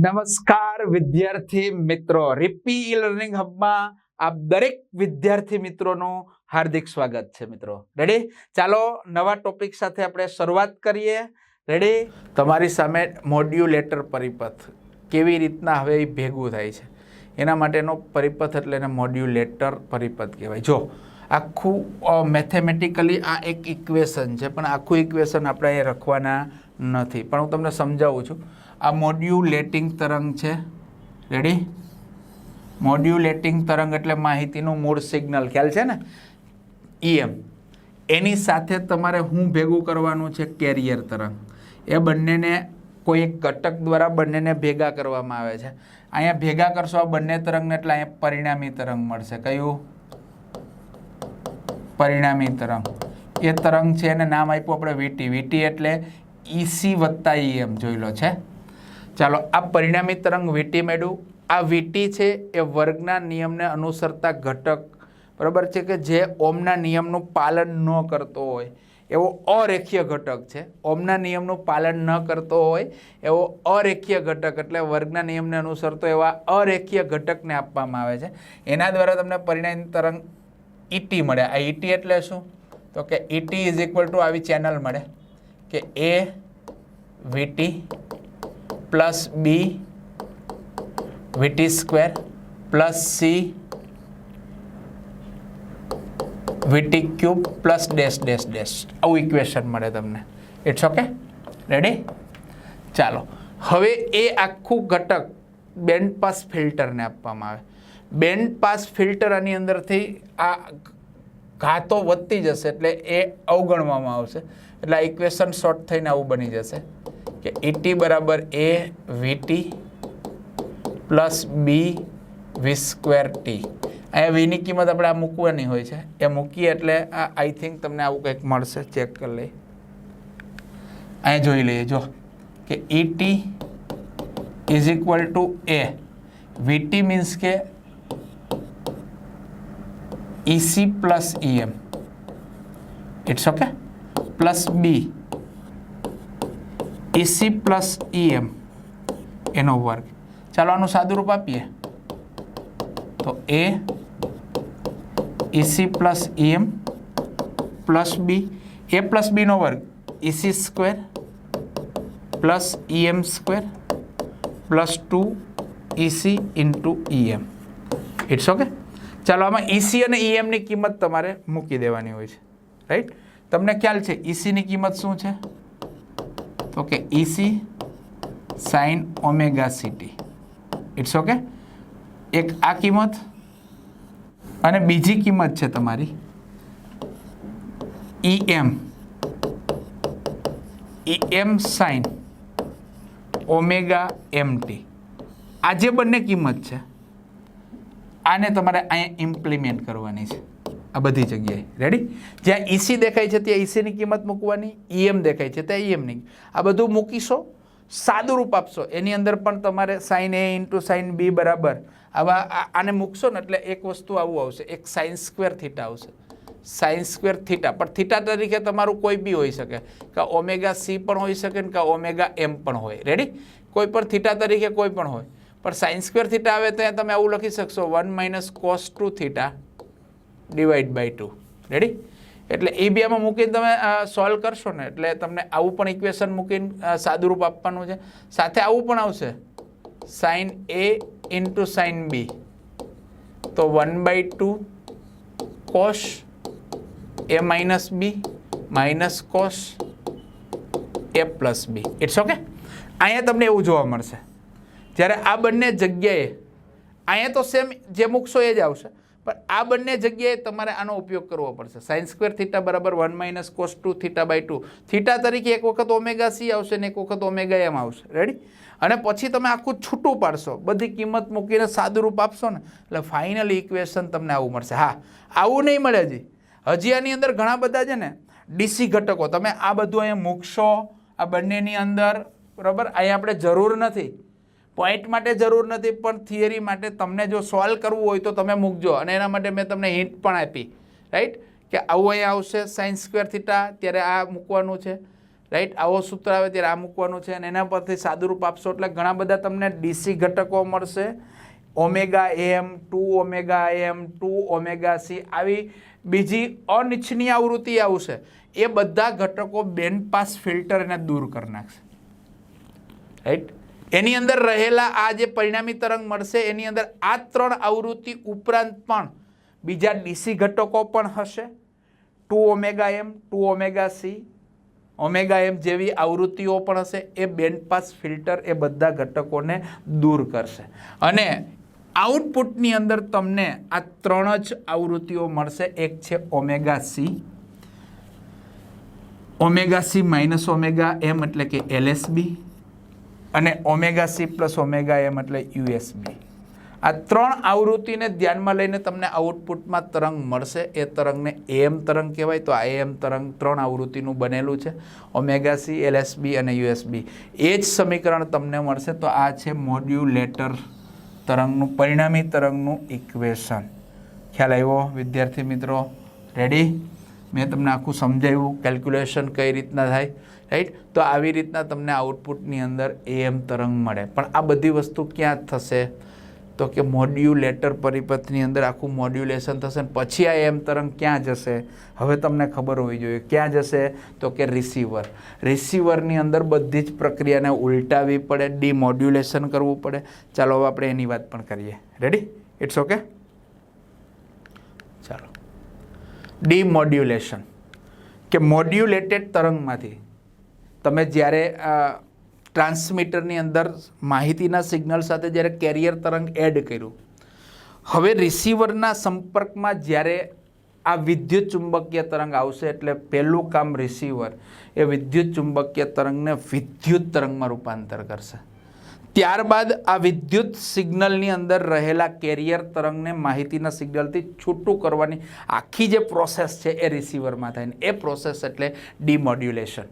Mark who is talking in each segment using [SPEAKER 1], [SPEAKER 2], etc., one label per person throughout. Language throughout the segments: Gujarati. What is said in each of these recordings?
[SPEAKER 1] નમસ્કાર વિદ્યાર્થી મિત્રો, રીપી ઈ લર્નિંગ હબમાં આપ દરેક વિદ્યાર્થી મિત્રોનું હાર્દિક સ્વાગત છે. મિત્રો રેડી? ચાલો નવા ટોપિક સાથે આપણે શરૂઆત કરીએ. રેડી? તમારી સામે મોડ્યુલેટર પરિપથ કેવી રીતના હવે ભેગું થાય છે એના માટેનો પરિપથ એટલે એને મોડ્યુલેટર પરિપથ કહેવાય. જો આખું મેથેમેટિકલી આ એક ઇક્વેશન છે, પણ આખું ઇક્વેશન આપણે અહીંયા રખવાના નથી, પણ હું તમને સમજાવું છું. આ મોડ્યુલેટિંગ તરંગ છે. રેડી? મોડ્યુલેટિંગ તરંગ એટલે માહિતીનું મૂળ સિગ્નલ, ખ્યાલ છે ને, EM. એની સાથે તમારે શું ભેગું કરવાનું છે? કેરિયર તરંગ. એ બંનેને કોઈ એક ઘટક દ્વારા બંનેને ભેગા કરવામાં આવે છે. અહીંયા ભેગા કરશો આ બંને તરંગને એટલે અહીંયા પરિણામી તરંગ મળશે. કયું? પરિણામી તરંગ. એ તરંગ છે એને નામ આપ્યું આપણે VT. VT એટલે EC વત્તા EM. જોઈ લો છે. ચાલો, આ પરિણામી તરંગ VT મેળવું. આ VT છે એ વર્ગના નિયમને અનુસરતા ઘટક, બરાબર છે, કે જે ઓમના નિયમનું પાલન ન કરતો હોય એવો અરેખીય ઘટક છે. ઓમના નિયમનું પાલન ન કરતો હોય એવો અરેખીય ઘટક એટલે વર્ગના નિયમને અનુસરતો એવા અરેખીય ઘટકને આપવામાં આવે છે. એના દ્વારા તમને પરિણામી તરંગ ET મળે. આ ET એટલે શું? તો કે ET ઇઝ ઇક્વલ ટુ આવી ચેનલ મળે કે A VT plus B VT square plus C VT cube plus dash dash dash. આવું ઇક્વેશન મળે તમને. It's okay? રેડી? ચાલો, હવે એ આખું ઘટક બેન્ડ પાસ ફિલ્ટરને આપવામાં આવે. બેન્ડ પાસ ફિલ્ટર આની અંદરથી આ ઘાતો વધતી જશે એટલે એ અવગણવામાં આવશે. એટલે આ ઇક્વેશન શોર્ટ થઈને આવું બની જશે કે ET બરાબર A VT plus B V square T. અહીંયા વીની કિંમત આપણે આ મૂકવાની હોય છે. એ મૂકીએ એટલે આ આઈ થિંક તમને આવું કંઈક મળશે. ચેક કરી લઈએ. અહીંયા જોઈ લઈએ. જો કે ET is equal to A. VT means કે EC plus EM. It's okay? Plus B EC plus EM એનો વર્ગ. ચાલો આનું સાદું રૂપ આપીએ તો A EC plus EM plus B. A plus B નો વર્ગ EC square plus EM square plus 2 EC into EM. It's okay? ચાલો, આમાં EC અને EM ની કિંમત તમારે મૂકી દેવાની હોય છે. રાઈટ? તમને ખ્યાલ છે EC ની કિંમત શું છે? તો કે EC sine omega CT. It's okay? એક આ કિંમત અને બીજી કિંમત છે તમારી EM સાઇન ઓમેગા MT. આ જે બંને કિંમત છે આને તમારે અહીંયા ઇમ્પ્લિમેન્ટ કરવાની છે આ બધી જગ્યાએ. રેડી? જ્યાં EC દેખાય છે ત્યાં EC ની કિંમત મૂકવાની, EM દેખાય છે ત્યાં EM ની. આ બધું મૂકીશો, સાદું રૂપ આપશો. એની અંદર પણ તમારે sine A into sine B બરાબર આવા આને મૂકશો ને એટલે એક વસ્તુ આવું આવશે, એક સાઇન સ્ક્વેર થીટા આવશે. સાઇન સ્ક્વેર થીટા, પણ થીટા તરીકે તમારું કોઈ બી હોઈ શકે, કે ઓમેગા C પણ હોઈ શકે ને કે ઓમેગા M પણ હોય. રેડી? કોઈ પણ થીટા તરીકે કોઈ પણ હોય, પણ સાઇન સ્ક્વેર થીટા આવે ત્યાં તમે આવું લખી શકશો 1 minus cos 2 theta divide by 2. Ready? એટલે એ બે આમાં મૂકીને તમે સોલ્વ કરશો ને એટલે તમને આવું પણ ઇક્વેશન મૂકીને સાદું રૂપ આપવાનું છે. સાથે આવું પણ આવશે sine A into sine B તો 1/2 cos A minus B minus cos A plus B. It's okay? અહીંયા તમને એવું જોવા મળશે. જ્યારે આ બંને જગ્યાએ અહીંયા તો સેમ જે મૂકશો એ જ આવશે, પણ આ બંને જગ્યાએ તમારે આનો ઉપયોગ કરવો પડશે. સાઇન સ્ક્વેર થીટા બરાબર 1 minus cos 2 theta by 2. Theta તરીકે એક વખત ઓમેગા C આવશે ને એક વખત ઓમેગા M આવશે. રેડી? અને પછી તમે આખું છૂટું પાડશો, બધી કિંમત મૂકીને સાદું રૂપ આપશો ને એટલે ફાઇનલ ઇક્વેશન તમને આવું મળશે. હા, આવું નહીં મળે હજી આની અંદર ઘણા બધા છે ને DC ઘટકો. તમે આ બધું અહીંયા મૂકશો આ બંનેની અંદર, બરાબર? અહીંયા આપણે જરૂર નથી, પોઈન્ટ માટે જરૂર નથી, પણ થિયરી માટે તમને જો સોલ્વ કરવું હોય તો તમે મૂકજો. અને એના માટે મેં તમને હિન્ટ પણ આપી. રાઈટ? કે આવું અહીંયા આવશે સાઇન સ્ક્વેર થીટા, ત્યારે આ મૂકવાનું છે. રાઈટ, આવો સૂત્ર આવે ત્યારે આ મૂકવાનું છે અને એના પરથી સાદુરૂપ આપશો એટલે ઘણા બધા તમને ડીસી ઘટકો મળશે. ઓમેગા એમ, 2 ઓમેગા એમ, 2 ઓમેગા સી, આવી બીજી અનિચ્છનીય આવૃત્તિ આવશે. એ બધા ઘટકો બેન્ડ પાસ ફિલ્ટર એને દૂર કરી નાખશે. રાઈટ, એની અંદર રહેલા આ જે પરિણામી તરંગ મળશે એની અંદર આ 3 આવૃત્તિ ઉપરાંત પણ બીજા ડીસી ઘટકો પણ હશે. 2 ઓમેગા એમ, 2 ઓમેગા સી, ઓમેગા એમ જેવી આવૃત્તિઓ પણ હશે. એ બેન્ડ પાસ ફિલ્ટર એ બધા ઘટકોને દૂર કરશે અને આઉટપુટની અંદર તમને આ 3 જ આવૃત્તિઓ મળશે. એક છે omega C, omega C minus omega M એટલે કે એલએસબી, અને omega C plus omega M એટલે યુએસબી. આ 3 આવૃત્તિને ધ્યાનમાં લઈને તમને આઉટપુટમાં તરંગ મળશે. એ તરંગને એમ તરંગ કહેવાય. તો આ એમ તરંગ 3 આવૃત્તિનું બનેલું છે, ઓમેગા સી, એલએસબી અને યુએસબી. એ જ સમીકરણ તમને મળશે. તો આ છે મોડ્યુલેટર તરંગનું, પરિણામી તરંગનું ઇક્વેશન. ખ્યાલ આવ્યો વિદ્યાર્થી મિત્રો? રેડી? મેં તમને આખું સમજાવ્યું કેલ્ક્યુલેશન કઈ રીતના થાય. રાઈટ, તો આવી રીતના તમને આઉટપુટની અંદર એમ તરંગ મળે. પણ આ બધી વસ્તુ ક્યાં થશે? તો કે મોડ્યુલેટર પરિપથની અંદર આખું મોડ્યુલેશન થશે. પછી આ એમ તરંગ ક્યાં જશે? હવે તમને ખબર હોવી જોઈએ. ક્યાં જશે? તો કે રિસીવર. રિસીવરની અંદર બધી જ પ્રક્રિયાને ઉલટાવી પડે, ડીમોડ્યુલેશન કરવું પડે. ચાલો હવે આપણે એની વાત પણ કરીએ. રેડી? It's okay? ચાલો, ડીમોડ્યુલેશન કે મોડ્યુલેટેડ તરંગમાંથી તમે જ્યારે ટ્રાન્સમીટરની અંદર માહિતીના સિગ્નલ સાથે જ્યારે કેરિયર તરંગ એડ કર્યું, હવે રિસીવરના સંપર્કમાં જ્યારે આ વિદ્યુત ચુંબકીય તરંગ આવશે એટલે પહેલું કામ રિસીવર એ વિદ્યુત ચુંબકીય તરંગને વિદ્યુત તરંગમાં રૂપાંતર કરશે. ત્યારબાદ આ વિદ્યુત સિગ્નલની અંદર રહેલા કેરિયર તરંગને માહિતીના સિગ્નલથી છૂટું કરવાની આખી જે પ્રોસેસ છે એ રિસીવરમાં થાય. એ પ્રોસેસ એટલે ડીમોડ્યુલેશન.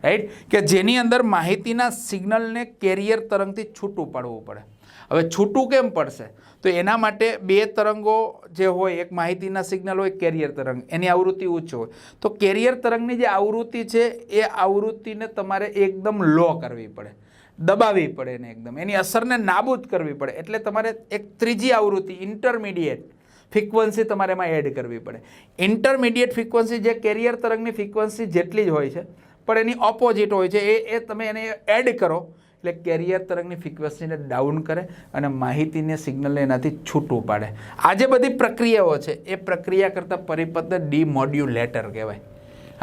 [SPEAKER 1] રાઈટ, કે જેની અંદર માહિતીના સિગ્નલને કેરિયર તરંગથી છૂટું પાડવું પડે. હવે છૂટું કેમ પડશે? તો એના માટે 2 તરંગો જે હોય, એક માહિતીના સિગ્નલ હોય, કેરિયર તરંગ, એની આવૃત્તિ ઉચ્ચ હોય. તો કેરિયર તરંગની જે આવૃત્તિ છે એ આવૃત્તિને તમારે એકદમ લો કરવી પડે, દબાવવી પડે એને એકદમ, એની અસરને નાબૂદ કરવી પડે. એટલે તમારે એક ત્રીજી આવૃત્તિ ઇન્ટરમીડિયેટ ફ્રીક્વન્સી તમારે એમાં એડ કરવી પડે. ઇન્ટરમીડિયેટ ફ્રીક્વન્સી જે કેરિયર તરંગની ફ્રીક્વન્સી જેટલી જ હોય છે પણ એની ઓપોઝિટ હોય છે. એ તમે એને એડ કરો એટલે કેરિયર તરંગની ફ્રીક્વન્સીને ડાઉન કરે અને માહિતીને સિગ્નલને એનાથી છૂટું પાડે. આ જે બધી પ્રક્રિયાઓ છે એ પ્રક્રિયા કરતાં પરિપથને ડીમોડ્યુલેટર કહેવાય.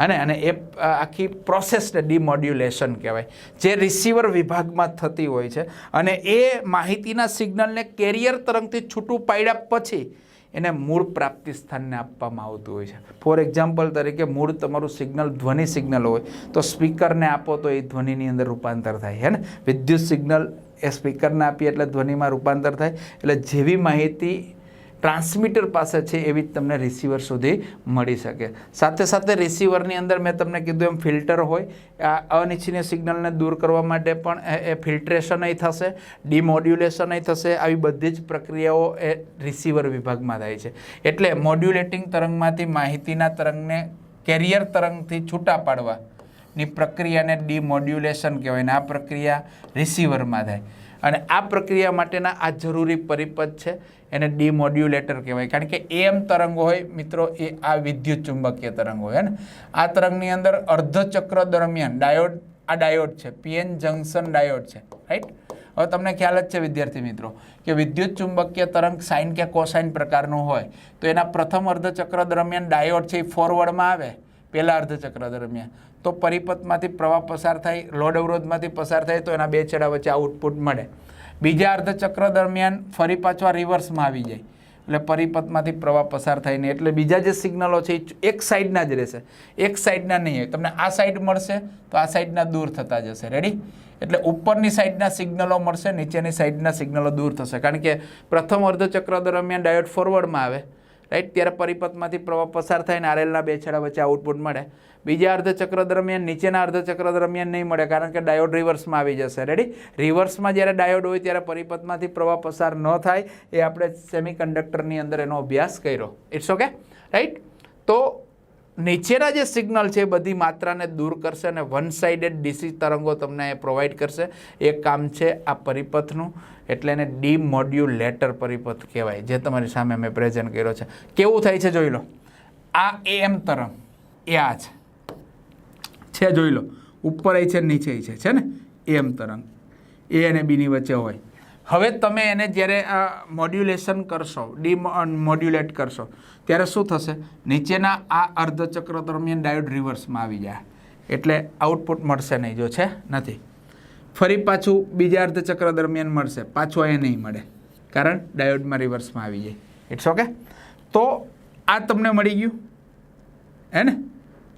[SPEAKER 1] અને એ આખી પ્રોસેસને ડીમોડ્યુલેશન કહેવાય, જે રિસીવર વિભાગમાં થતી હોય છે. અને એ માહિતીના સિગ્નલને કેરિયર તરંગથી છૂટું પાડ્યા પછી એને મૂળ પ્રાપ્તિ સ્થાનને આપવામાં આવતું હોય છે. ફોર એક્ઝામ્પલ તરીકે મૂળ તમારું સિગ્નલ ધ્વનિ સિગ્નલ હોય તો સ્પીકરને આપો તો એ ધ્વનિની અંદર રૂપાંતર થાય. હે ને? વિદ્યુત સિગ્નલ એ સ્પીકરને આપીએ એટલે ધ્વનિમાં રૂપાંતર થાય. એટલે જેવી માહિતી ટ્રાન્સમીટર પાસે છે એવી જ તમને રિસીવર સુધી મળી શકે. સાથે સાથે રિસીવરની અંદર મેં તમને કીધું એમ ફિલ્ટર હોય. આ અનિચ્છનીય સિગ્નલને દૂર કરવા માટે પણ એ ફિલ્ટ્રેશન થશે, ડીમોડ્યુલેશન થશે. આવી બધી જ પ્રક્રિયાઓ એ રિસીવર વિભાગમાં થાય છે. એટલે મોડ્યુલેટિંગ તરંગમાંથી માહિતીના તરંગને કેરિયર તરંગથી છૂટા પાડવાની પ્રક્રિયાને ડીમોડ્યુલેશન કહેવાય. અને આ પ્રક્રિયા રિસીવરમાં થાય. અને આ પ્રક્રિયા માટેના આ જરૂરી પરિપથ છે એને ડીમોડ્યુલેટર કહેવાય. કારણ કે એમ તરંગ હોય મિત્રો એ આ વિદ્યુત ચુંબકીય તરંગ હોય ને. આ તરંગની અંદર અર્ધચક્ર દરમિયાન ડાયોડ છે, પીએન જંકશન ડાયોડ છે. રાઈટ, હવે તમને ખ્યાલ જ છે વિદ્યાર્થી મિત્રો કે વિદ્યુત ચુંબકીય તરંગ સાઇન કે કોસાઇન પ્રકારનું હોય તો એના પ્રથમ અર્ધચક્ર દરમિયાન ડાયોડ છે એ ફોરવર્ડમાં આવે પહેલા અર્ધચક્ર દરમિયાન. તો પરિપથમાંથી પ્રવાહ પસાર થાય, લોડ અવરોધમાંથી પસાર થાય તો એના 2 છેડા વચ્ચે આઉટપુટ મળે. બીજા અર્ધચક્ર દરમિયાન ફરી પાછો રિવર્સમાં આવી જાય એટલે પરિપથમાંથી પ્રવાહ પસાર થાય ને એટલે બીજા જે સિગ્નલો છે એ એક સાઈડના જ રહેશે, એક સાઈડના નહીં હોય. તમને આ સાઈડ મળશે તો આ સાઈડના દૂર થતા જશે. રેડી? એટલે ઉપરની સાઈડના સિગ્નલો મળશે, નીચેની સાઈડના સિગ્નલો દૂર થશે. કારણ કે પ્રથમ અર્ધચક્ર દરમિયાન ડાયોડ ફોરવર્ડમાં આવે, રાઈટ, ત્યારે પરિપથમાંથી પ્રવાહ પસાર થાય ને આરએલના 2 છેડા વચ્ચે આઉટપુટ મળે. બીજા અર્ધચક્ર દરમિયાન નીચેના અર્ધચક્ર દરમિયાન નહીં મળે કારણ કે ડાયોડ રિવર્સમાં આવી જશે. રેડી? રિવર્સમાં જ્યારે ડાયોડ હોય ત્યારે પરિપથમાંથી પ્રવાહ પસાર ન થાય એ આપણે સેમિકન્ડક્ટરની અંદર એનો અભ્યાસ કર્યો. It's okay? રાઈટ? તો નીચેના જે સિગ્નલ છે એ બધી માત્રાને દૂર કરશે અને વન સાઇડેડ ડીસી તરંગો તમને એ પ્રોવાઈડ કરશે. એ કામ છે આ પરિપથનું, એટલે એને ડીમોડ્યુલેટર પરિપથ કહેવાય, જે તમારી સામે મેં પ્રેઝન્ટ કર્યો છે. કેવું થાય છે જોઈ લો. આ AM તરંગ એ આ છે જોઈ લો, ઉપર છે નીચે છે ને AM તરંગ A અને B ની વચ્ચે હોય. હવે તમે એને જ્યારે મોડ્યુલેશન કરશો, ડીમોડ્યુલેટ કરશો, ત્યારે શું થશે? નીચેના આ અર્ધચક્ર દરમિયાન ડાયોડ રિવર્સમાં આવી જાય, એટલે આઉટપુટ મળશે નહીં, જો છે નથી. ફરી પાછું બીજા અર્ધચક્ર દરમિયાન મળશે, પાછું અહીંયા નહીં મળે, કારણ ડાયોડમાં રિવર્સમાં આવી જાય. It's okay. તો આ તમને મળી ગયું હે ને,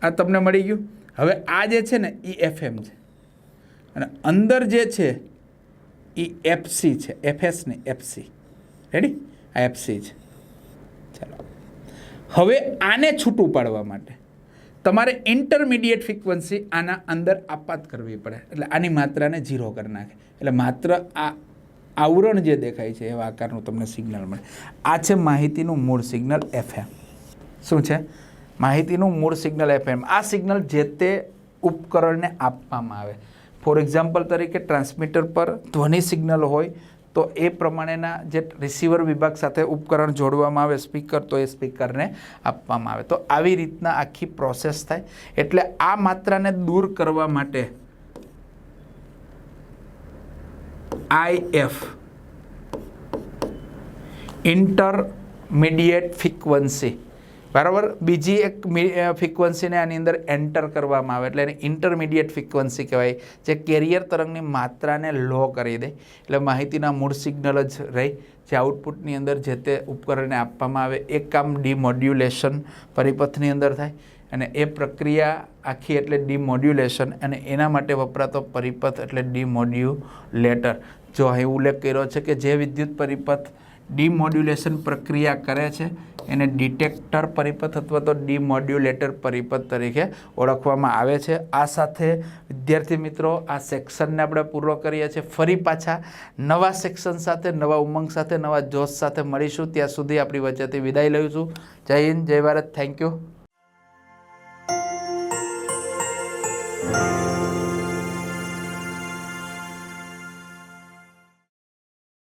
[SPEAKER 1] આ તમને મળી ગયું. હવે આ જે છે ને એ FM છે અને અંદર જે છે એ FC છે, FS ને FC. રેડી? આ FC છે. ચાલો, હવે આને છૂટું પાડવા માટે તમારે ઇન્ટરમીડિયેટ ફ્રીક્વન્સી આના અંદર આપાત કરવી પડે, એટલે આની માત્રાને 0 કરી નાખે, એટલે માત્ર આ આવરણ જે દેખાય છે એવા આકારનું તમને સિગ્નલ મળે. આ છે માહિતીનું મૂળ સિગ્નલ FM. શું છે? માહિતીનું મૂળ સિગ્નલ FM. આ સિગ્નલ જે તે ઉપકરણને આપવામાં આવે. ફોર એક્ઝામ્પલ તરીકે ટ્રાન્સમીટર પર ધ્વનિ સિગ્નલ હોય તો એ પ્રમાણેના જે રિસીવર વિભાગ સાથે ઉપકરણ જોડવામાં આવે સ્પીકર, તો એ સ્પીકરને આપવામાં આવે. તો આવી રીતના આખી પ્રોસેસ થાય. એટલે આ માત્રાને દૂર કરવા માટે IF ઇન્ટરમીડિયેટ ફ્રીક્વન્સી, બરાબર, બીજી એક ફ્રીક્વન્સીને આની અંદર એન્ટર કરવામાં આવે, એટલે એને ઇન્ટરમીડિયેટ ફ્રીક્વન્સી કહેવાય, જે કેરિયર તરંગની માત્રાને લો કરી દે. એટલે માહિતીના મૂળ સિગ્નલ જ રહી, જે આઉટપુટની અંદર જે તે ઉપકરણને આપવામાં આવે. એક કામ ડીમોડ્યુલેશન પરિપથની અંદર થાય, અને એ પ્રક્રિયા આખી એટલે ડીમોડ્યુલેશન, અને એના માટે વપરાતો પરિપથ એટલે ડીમોડ્યુલેટર. જો અહીં ઉલ્લેખ કર્યો છે કે જે વિદ્યુત પરિપથ ડીમોડ્યુલેશન પ્રક્રિયા કરે છે એને ડિટેક્ટર પરિપથ અથવા તો ડીમોડ્યુલેટર પરિપથ તરીકે ઓળખવામાં આવે છે. આ સાથે વિદ્યાર્થી મિત્રો આ સેક્શનને આપણે પૂરો કરીએ છીએ. ફરી પાછા નવા સેક્શન સાથે, નવા ઉમંગ સાથે, નવા જોશ સાથે મળીશું. ત્યાં સુધી આપણી વચ્ચેથી વિદાય લઉં છું. જય હિન્દ, જય ભારત. Thank you.